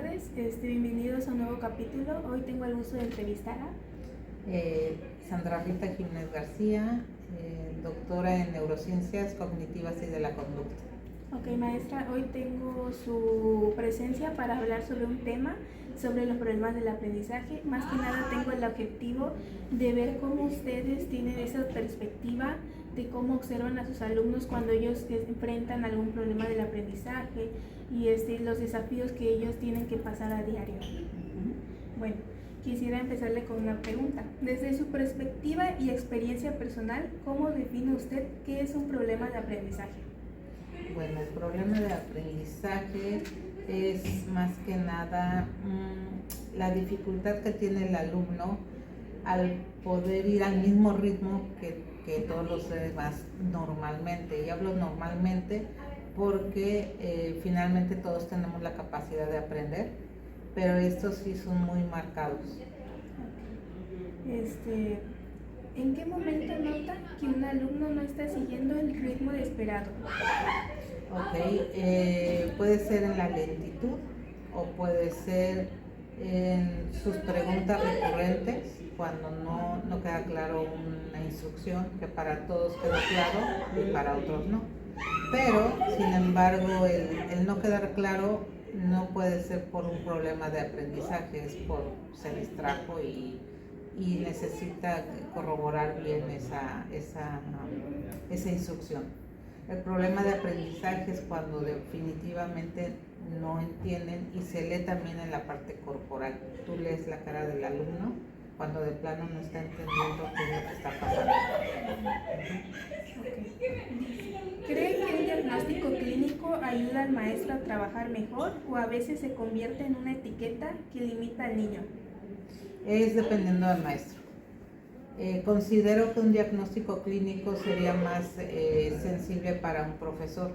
tardes, bienvenidos a un nuevo capítulo. Hoy tengo el gusto de entrevistar a Sandra Rita Jiménez García, doctora en neurociencias cognitivas y de la conducta. Ok, maestra, hoy tengo su presencia para hablar sobre un tema, sobre los problemas del aprendizaje. Más que nada tengo el objetivo de ver cómo ustedes tienen esa perspectiva de cómo observan a sus alumnos cuando ellos enfrentan algún problema del aprendizaje y los desafíos que ellos tienen que pasar a diario. Bueno, quisiera empezarle con una pregunta. Desde su perspectiva y experiencia personal, ¿cómo define usted qué es un problema de aprendizaje? Bueno, el problema de aprendizaje es más que nada la dificultad que tiene el alumno al poder ir al mismo ritmo que todos los demás normalmente. Y hablo normalmente porque finalmente todos tenemos la capacidad de aprender, pero estos sí son muy marcados. ¿En qué momento nota que un alumno no está siguiendo el ritmo esperado? Puede ser en la lentitud o puede ser en sus preguntas recurrentes cuando no queda claro una instrucción que para todos queda claro y para otros no. Pero, sin embargo, el no quedar claro no puede ser por un problema de aprendizaje, es por se distrajo y necesita corroborar bien esa instrucción. El problema de aprendizaje es cuando definitivamente no entienden y se lee también en la parte corporal. Tú lees la cara del alumno cuando de plano no está entendiendo qué es lo que está pasando. ¿Cree que un diagnóstico clínico ayuda al maestro a trabajar mejor o a veces se convierte en una etiqueta que limita al niño? Es dependiendo del maestro. Considero que un diagnóstico clínico sería más sensible para un profesor,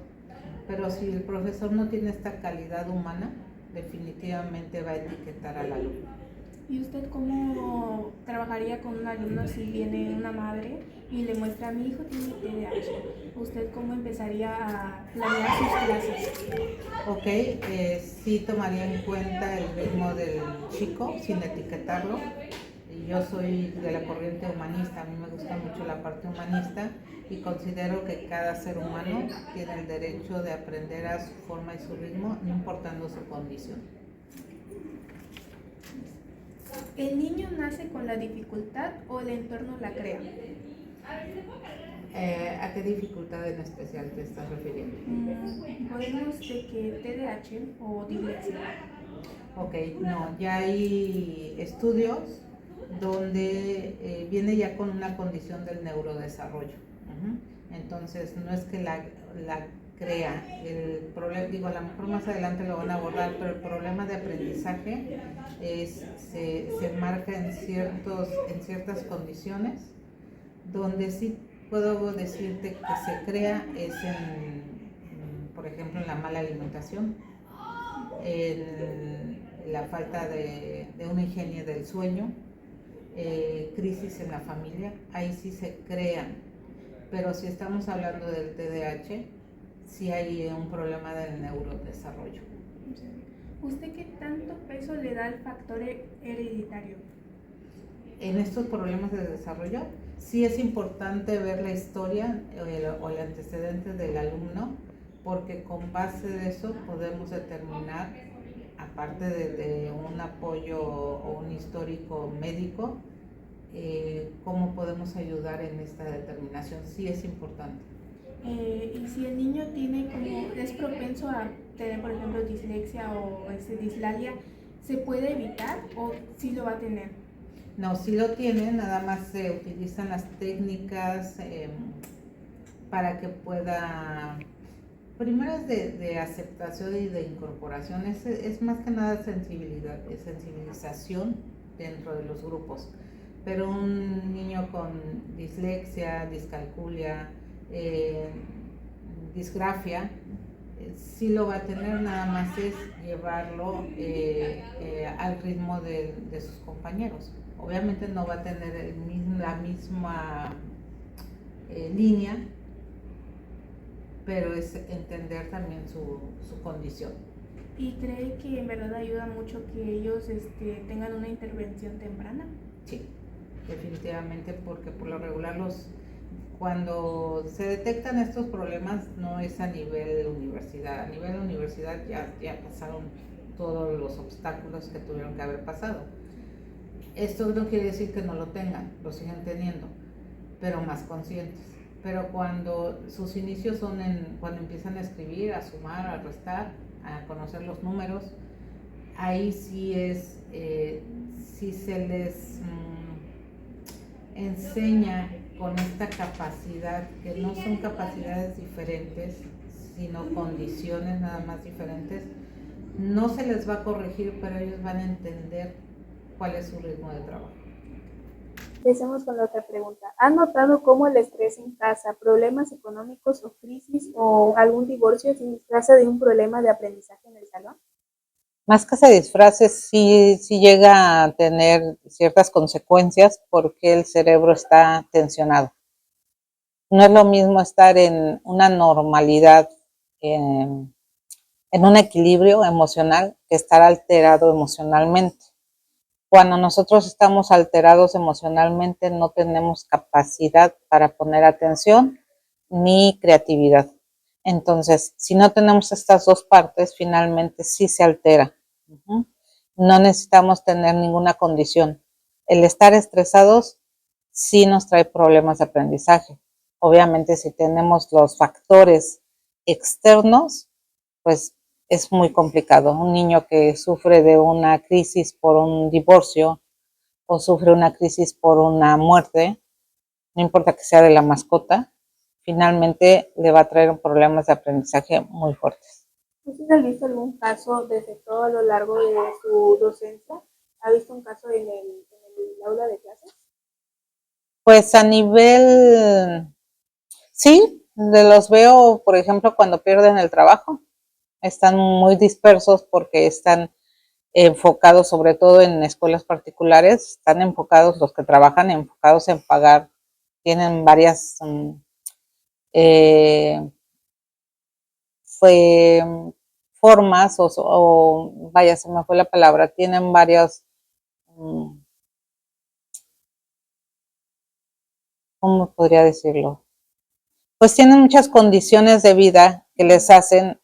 pero si el profesor no tiene esta calidad humana, definitivamente va a etiquetar al alumno. ¿Y usted cómo trabajaría con un alumno si viene una madre y le muestra a mi hijo tiene TDAH? ¿Usted cómo empezaría a planear sus clases? Sí tomaría en cuenta el ritmo del chico sin etiquetarlo. Yo soy de la corriente humanista, a mí me gusta mucho la parte humanista y considero que cada ser humano tiene el derecho de aprender a su forma y su ritmo, no importando su condición. ¿El niño nace con la dificultad o el entorno la crea? ¿A qué dificultad en especial te estás refiriendo? Podemos de que TDAH o dislexia. No, ya hay estudios donde viene ya con una condición del neurodesarrollo. Entonces, no es que la crea, el problema, digo, a lo mejor más adelante lo van a abordar, pero el problema de aprendizaje se marca en ciertas condiciones, donde sí puedo decirte que se crea es por ejemplo, en la mala alimentación, en la falta de una higiene del sueño, crisis en la familia, ahí sí se crean. Pero si estamos hablando del TDAH, sí hay un problema del neurodesarrollo. ¿Usted qué tanto peso le da al factor hereditario? En estos problemas de desarrollo, sí es importante ver la historia o el antecedente del alumno, porque con base de eso podemos determinar, aparte de un apoyo o un histórico médico, cómo podemos ayudar en esta determinación. Sí es importante. Y si el niño es propenso a tener, por ejemplo, dislexia o dislalia, ¿se puede evitar o sí lo va a tener? No, sí lo tiene, nada más se utilizan las técnicas para que pueda, primero es de aceptación y de incorporación, es más que nada sensibilización dentro de los grupos, pero un niño con dislexia, discalculia, disgrafia, sí lo va a tener, nada más es llevarlo al ritmo de sus compañeros. Obviamente no va a tener la misma línea, pero es entender también su condición. ¿Y cree que en verdad ayuda mucho que ellos tengan una intervención temprana? Sí, definitivamente, porque por lo regular cuando se detectan estos problemas no es a nivel universidad. A nivel universidad ya pasaron todos los obstáculos que tuvieron que haber pasado. Esto no quiere decir que no lo tengan, lo siguen teniendo, pero más conscientes. Pero cuando sus inicios son cuando empiezan a escribir, a sumar, a restar, a conocer los números, ahí sí se les enseña con esta capacidad, que no son capacidades diferentes, sino condiciones nada más diferentes. No se les va a corregir, pero ellos van a entender cuál es su ritmo de trabajo. Empecemos con la otra pregunta. ¿Han notado cómo el estrés en casa, problemas económicos o crisis o algún divorcio se disfraza de un problema de aprendizaje en el salón? Más que se disfrace, sí llega a tener ciertas consecuencias porque el cerebro está tensionado. No es lo mismo estar en una normalidad, en un equilibrio emocional, que estar alterado emocionalmente. Cuando nosotros estamos alterados emocionalmente, no tenemos capacidad para poner atención ni creatividad. Entonces, si no tenemos estas dos partes, finalmente sí se altera. No necesitamos tener ninguna condición. El estar estresados sí nos trae problemas de aprendizaje. Obviamente, si tenemos los factores externos, pues es muy complicado. Un niño que sufre de una crisis por un divorcio o sufre una crisis por una muerte, no importa que sea de la mascota, finalmente le va a traer problemas de aprendizaje muy fuertes. ¿Usted ha visto algún caso desde todo a lo largo de su docencia? ¿Ha visto un caso en el aula de clases? Pues a nivel, sí, los veo, por ejemplo, cuando pierden el trabajo. Están muy dispersos porque están enfocados, sobre todo en escuelas particulares, están enfocados, los que trabajan enfocados en pagar, tienen varias formas o vaya, se me fue la palabra, tienen varias, ¿cómo podría decirlo? Pues tienen muchas condiciones de vida que les hacen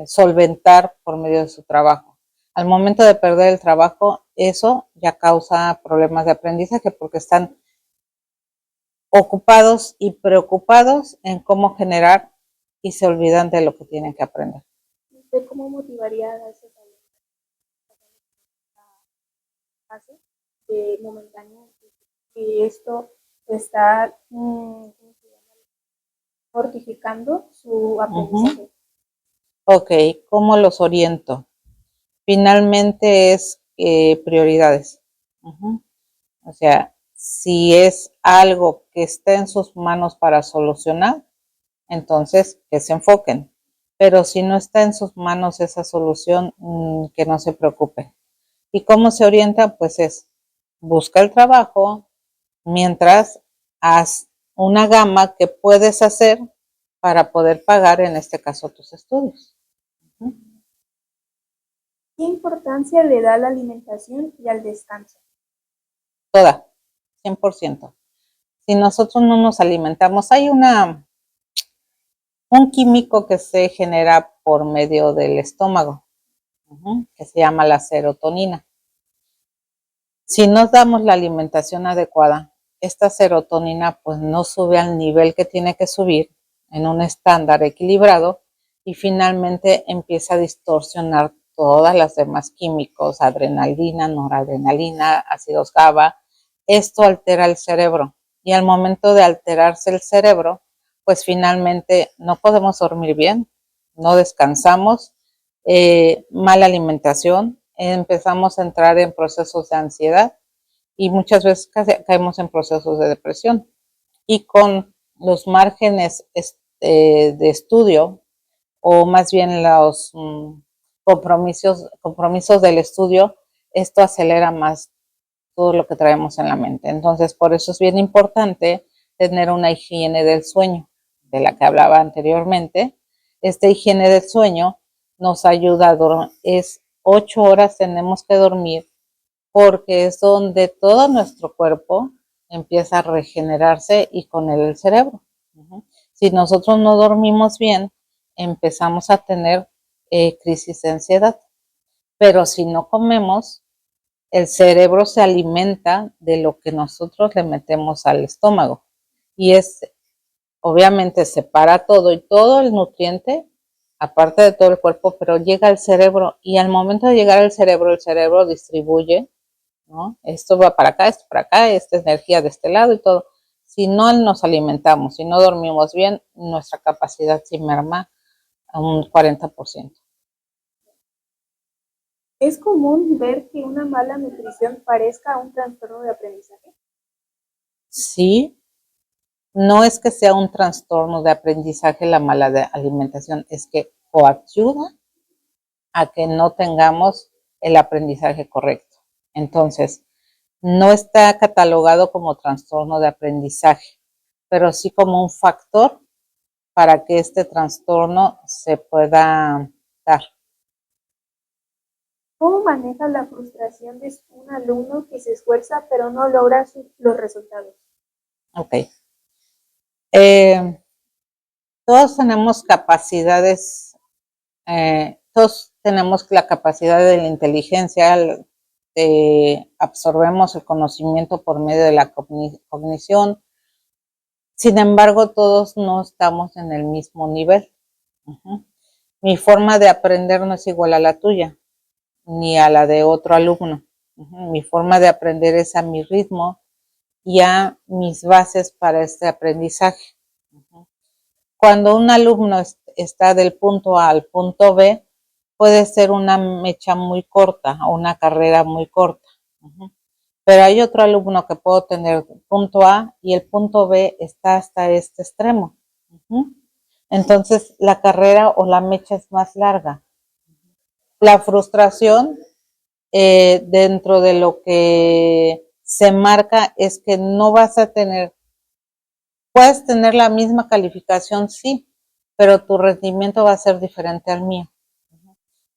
solventar por medio de su trabajo. Al momento de perder el trabajo, eso ya causa problemas de aprendizaje porque están ocupados y preocupados en cómo generar y se olvidan de lo que tienen que aprender. ¿Usted cómo motivaría a esos alumnos de momentáneo que esto está fortificando su aprendizaje? Ok, ¿cómo los oriento? Finalmente es prioridades. O sea, si es algo que está en sus manos para solucionar, entonces que se enfoquen. Pero si no está en sus manos esa solución, que no se preocupe. ¿Y cómo se orienta? Pues busca el trabajo mientras haz una gama que puedes hacer para poder pagar, en este caso, tus estudios. ¿Qué importancia le da a la alimentación y al descanso? Toda, 100%. Si nosotros no nos alimentamos, hay un químico que se genera por medio del estómago, que se llama la serotonina. Si nos damos la alimentación adecuada, esta serotonina pues no sube al nivel que tiene que subir en un estándar equilibrado y finalmente empieza a distorsionar todas las demás químicos, adrenalina, noradrenalina, ácidos GABA. Esto altera el cerebro y al momento de alterarse el cerebro, pues finalmente no podemos dormir bien, no descansamos, mala alimentación, empezamos a entrar en procesos de ansiedad y muchas veces caemos en procesos de depresión. Y con los márgenes de estudio, o más bien los compromisos del estudio, esto acelera más todo lo que traemos en la mente. Entonces, por eso es bien importante tener una higiene del sueño, de la que hablaba anteriormente. Esta higiene del sueño nos ayuda a dormir. Es 8 horas tenemos que dormir porque es donde todo nuestro cuerpo empieza a regenerarse y con él el cerebro. Si nosotros no dormimos bien, empezamos a tener crisis de ansiedad. Pero si no comemos, el cerebro se alimenta de lo que nosotros le metemos al estómago. Y obviamente separa todo y todo el nutriente, aparte de todo el cuerpo, pero llega al cerebro y al momento de llegar al cerebro, el cerebro distribuye, ¿no? Esto va para acá, esto para acá, esta energía de este lado y todo. Si no nos alimentamos, si no dormimos bien, nuestra capacidad se merma a un 40%. ¿Es común ver que una mala nutrición parezca un trastorno de aprendizaje? Sí, no es que sea un trastorno de aprendizaje la mala alimentación, es que coayuda a que no tengamos el aprendizaje correcto. Entonces, no está catalogado como trastorno de aprendizaje, pero sí como un factor para que este trastorno se pueda dar. ¿Cómo maneja la frustración de un alumno que se esfuerza pero no logra los resultados? Ok. Todos tenemos capacidades, todos tenemos la capacidad de la inteligencia, absorbemos el conocimiento por medio de la cognición. Sin embargo, todos no estamos en el mismo nivel. Mi forma de aprender no es igual a la tuya, ni a la de otro alumno. Mi forma de aprender es a mi ritmo y a mis bases para este aprendizaje. Cuando un alumno está del punto A al punto B, puede ser una mecha muy corta o una carrera muy corta. Pero hay otro alumno que puedo tener punto A y el punto B está hasta este extremo. Entonces la carrera o la mecha es más larga. La frustración dentro de lo que se marca es que no vas a tener, puedes tener la misma calificación, sí, pero tu rendimiento va a ser diferente al mío.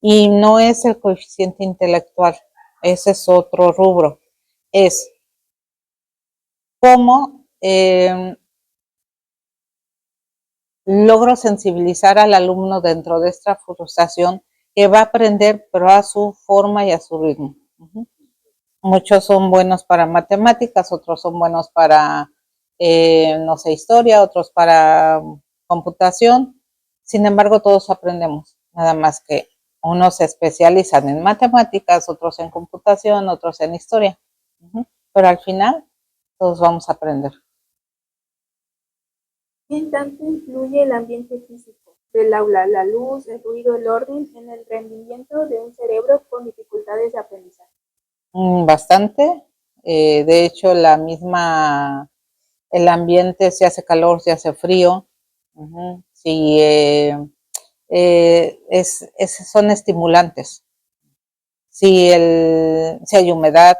Y no es el coeficiente intelectual, ese es otro rubro. Es cómo logro sensibilizar al alumno dentro de esta frustración que va a aprender, pero a su forma y a su ritmo. Muchos son buenos para matemáticas, otros son buenos para, no sé, historia, otros para computación. Sin embargo, todos aprendemos, nada más que unos se especializan en matemáticas, otros en computación, otros en historia. Pero al final, todos vamos a aprender. ¿Qué tanto influye el ambiente físico del aula, la luz, el ruido, el orden, en el rendimiento de un cerebro con dificultades de aprendizaje? Bastante. De hecho, el ambiente, si hace calor, si hace frío, si son estimulantes. Si hay humedad,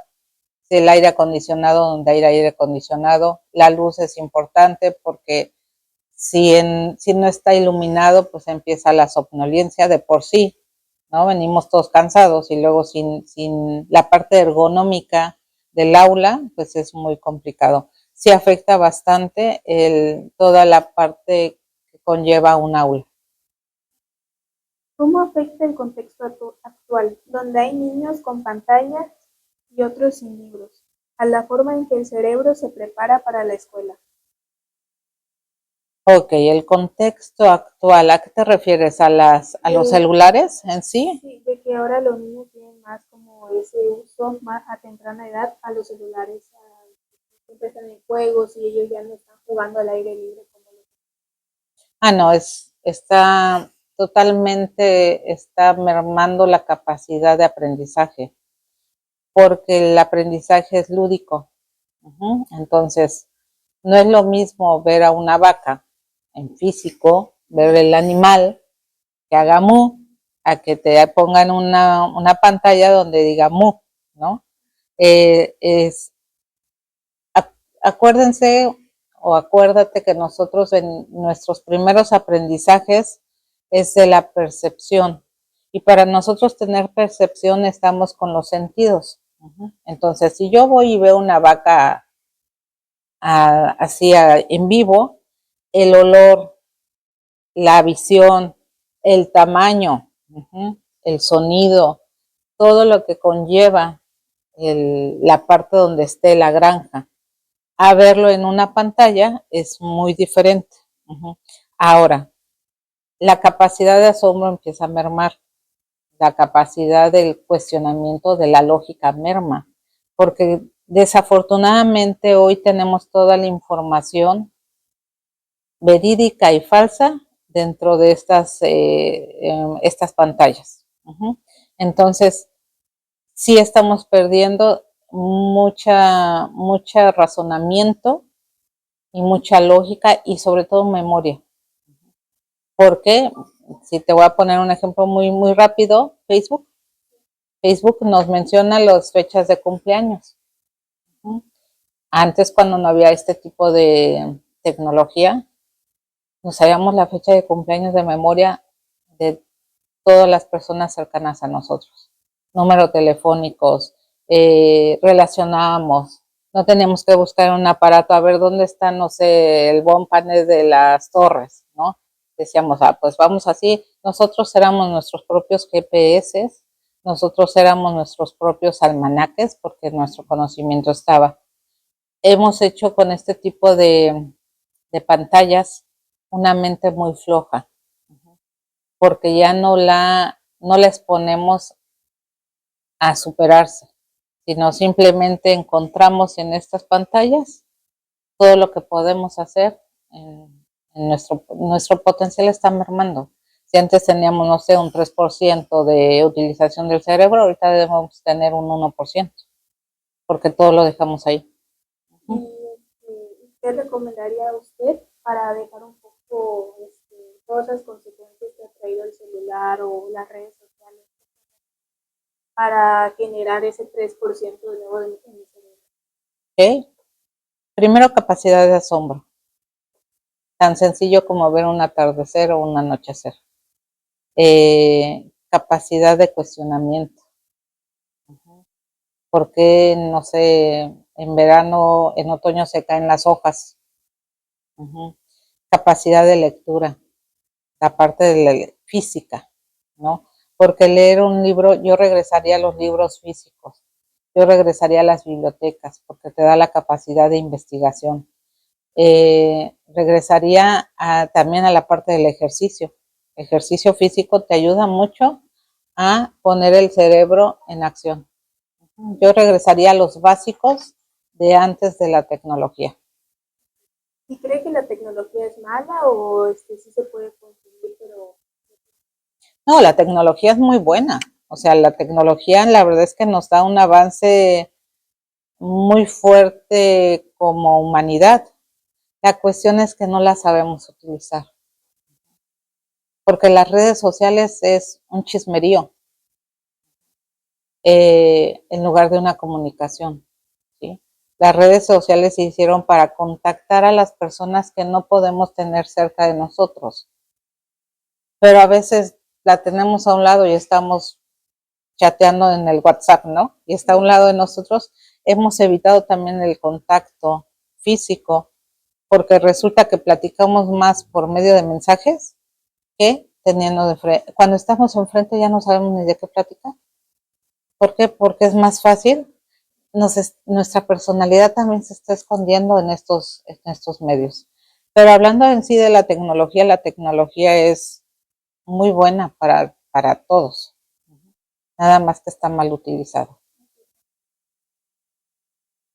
si el aire acondicionado, donde hay aire acondicionado, la luz es importante porque si no está iluminado, pues empieza la somnolencia de por sí, ¿no? Venimos todos cansados y luego sin la parte ergonómica del aula, pues es muy complicado. Sí afecta bastante toda la parte que conlleva un aula. ¿Cómo afecta el contexto actual, donde hay niños con pantallas y otros sin libros, a la forma en que el cerebro se prepara para la escuela? Ok, el contexto actual, ¿a qué te refieres? ¿A los celulares en sí? Sí, de que ahora los niños tienen más como ese uso más a temprana edad a los celulares, siempre están en juegos y ellos ya no están jugando al aire libre como los... No, está totalmente, está mermando la capacidad de aprendizaje, porque el aprendizaje es lúdico. Entonces, no es lo mismo ver a una vaca en físico, ver el animal que haga mu, a que te pongan una pantalla donde diga mu, ¿no? Acuérdense o acuérdate que nosotros en nuestros primeros aprendizajes es de la percepción Y para nosotros tener percepción estamos con los sentidos. Entonces, si yo voy y veo una vaca así en vivo, el olor, la visión, el tamaño, el sonido, todo lo que conlleva la parte donde esté la granja, a verlo en una pantalla es muy diferente. Ahora, la capacidad de asombro empieza a mermar, la capacidad del cuestionamiento de la lógica merma, porque desafortunadamente hoy tenemos toda la información verídica y falsa dentro de estas pantallas. Entonces, sí estamos perdiendo mucha razonamiento y mucha lógica y sobre todo memoria. Porque, si te voy a poner un ejemplo muy rápido, Facebook nos menciona las fechas de cumpleaños. Antes, cuando no había este tipo de tecnología, nos sabíamos la fecha de cumpleaños de memoria de todas las personas cercanas a nosotros. Números telefónicos, relacionábamos, no teníamos que buscar un aparato a ver dónde está, no sé, el bompanel de las torres, ¿no? Decíamos, pues vamos así, nosotros éramos nuestros propios GPS, nosotros éramos nuestros propios almanaques, porque nuestro conocimiento estaba. Hemos hecho con este tipo de pantallas una mente muy floja, porque ya no la exponemos a superarse, sino simplemente encontramos en estas pantallas todo lo que podemos hacer. Nuestro potencial está mermando. Si antes teníamos, no sé, un 3% de utilización del cerebro, ahorita debemos tener un 1%, porque todo lo dejamos ahí. ¿Y qué recomendaría usted para dejar un poco todas las consecuencias que ha traído el celular o las redes sociales para generar ese 3% de nuevo en el cerebro? ¿Okay? Primero, capacidad de asombro. Tan sencillo como ver un atardecer o un anochecer. Capacidad de cuestionamiento. ¿Por qué, no sé, en verano, en otoño se caen las hojas? Capacidad de lectura, la parte de la física, ¿no? Porque leer un libro, yo regresaría a los libros físicos, yo regresaría a las bibliotecas, porque te da la capacidad de investigación. Regresaría también a la parte del ejercicio. Ejercicio físico te ayuda mucho a poner el cerebro en acción. Yo regresaría a los básicos de antes de la tecnología. ¿Y cree que la tecnología es mala o sí se puede consumir, pero...? No, la tecnología es muy buena. O sea, la tecnología la verdad es que nos da un avance muy fuerte como humanidad. La cuestión es que no la sabemos utilizar. Porque las redes sociales es un chismerío en lugar de una comunicación, ¿sí? Las redes sociales se hicieron para contactar a las personas que no podemos tener cerca de nosotros. Pero a veces la tenemos a un lado y estamos chateando en el WhatsApp, ¿no? Y está a un lado de nosotros. Hemos evitado también el contacto físico porque resulta que platicamos más por medio de mensajes que teniendo de frente. Cuando estamos enfrente ya no sabemos ni de qué platicar. ¿Por qué? Porque es más fácil. Nuestra personalidad también se está escondiendo en estos medios. Pero hablando en sí de la tecnología es muy buena para todos. Nada más que está mal utilizado.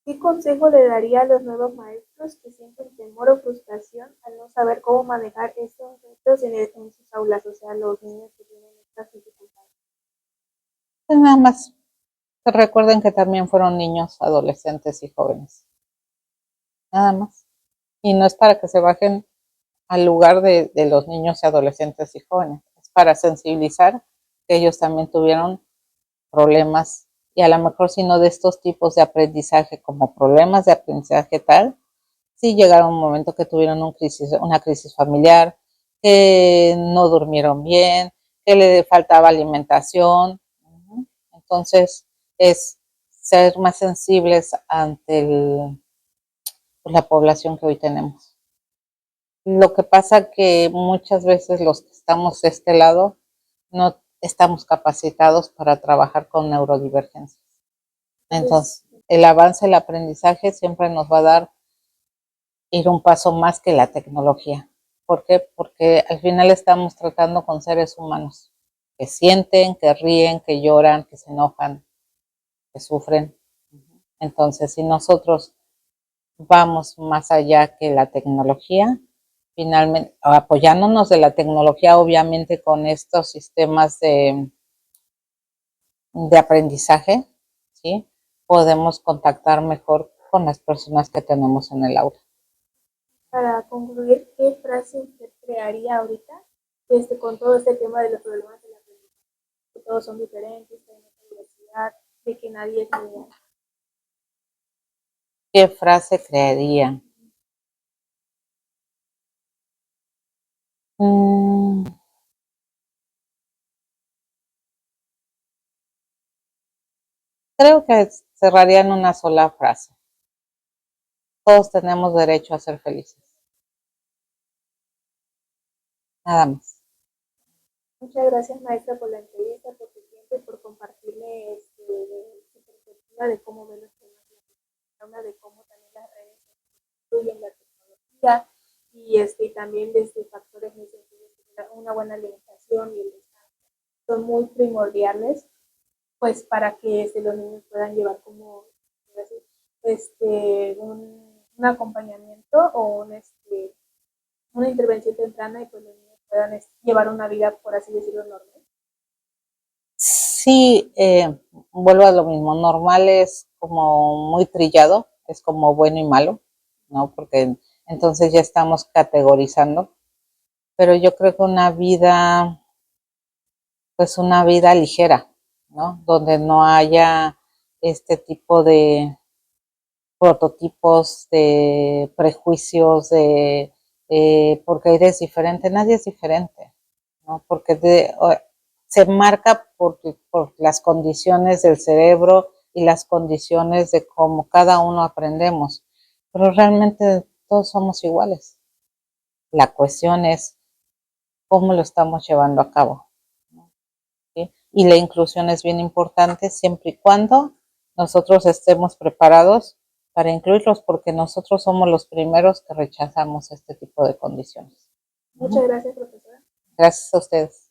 ¿Qué consejo le daría a los nuevos maestros que sienten temor o frustración al no saber cómo manejar estos retos en sus aulas, o sea, los niños que tienen estas dificultades? Pues nada más que recuerden que también fueron niños, adolescentes y jóvenes. Nada más. Y no es para que se bajen al lugar de los niños y adolescentes y jóvenes. Es para sensibilizar que ellos también tuvieron problemas y a lo mejor si no de estos tipos de aprendizaje como problemas de aprendizaje tal, sí llegaron un momento que tuvieron una crisis familiar, que no durmieron bien, que le faltaba alimentación. Entonces, es ser más sensibles ante la población que hoy tenemos. Lo que pasa que muchas veces los que estamos de este lado no estamos capacitados para trabajar con neurodivergencias. Entonces, el avance, el aprendizaje siempre nos va a dar ir un paso más que la tecnología. ¿Por qué? Porque al final estamos tratando con seres humanos que sienten, que ríen, que lloran, que se enojan, que sufren. Entonces, si nosotros vamos más allá que la tecnología, finalmente, apoyándonos de la tecnología, obviamente con estos sistemas de aprendizaje, ¿sí? Podemos contactar mejor con las personas que tenemos en el aula. Para concluir, ¿qué frase usted crearía ahorita con todo este tema de los problemas de la aprendizaje? Que todos son diferentes, que hay mucha diversidad, de que nadie es igual. ¿Qué frase crearía? Creo que cerraría en una sola frase. Todos tenemos derecho a ser felices. Nada más. Muchas gracias, maestra, por la entrevista, por tu tiempo y por compartirme su perspectiva de cómo ve los temas de la habla de cómo también las redes influyen la tecnología y también desde factores muy sencillos, una buena alimentación y el descanso son muy primordiales pues para que los niños puedan llevar como un acompañamiento o una intervención temprana y pues los niños puedan llevar una vida, por así decirlo, normal. Sí, vuelvo a lo mismo. Normal es como muy trillado, es como bueno y malo, ¿no? Porque entonces ya estamos categorizando. Pero yo creo que una vida, pues una vida ligera, ¿no? Donde no haya este tipo de prototipos, de prejuicios, porque eres diferente, nadie es diferente, ¿no? Porque se marca por las condiciones del cerebro y las condiciones de cómo cada uno aprendemos, pero realmente todos somos iguales. La cuestión es cómo lo estamos llevando a cabo, ¿sí? Y la inclusión es bien importante siempre y cuando nosotros estemos preparados para incluirlos, porque nosotros somos los primeros que rechazamos este tipo de condiciones. Muchas gracias, profesora. Gracias a ustedes.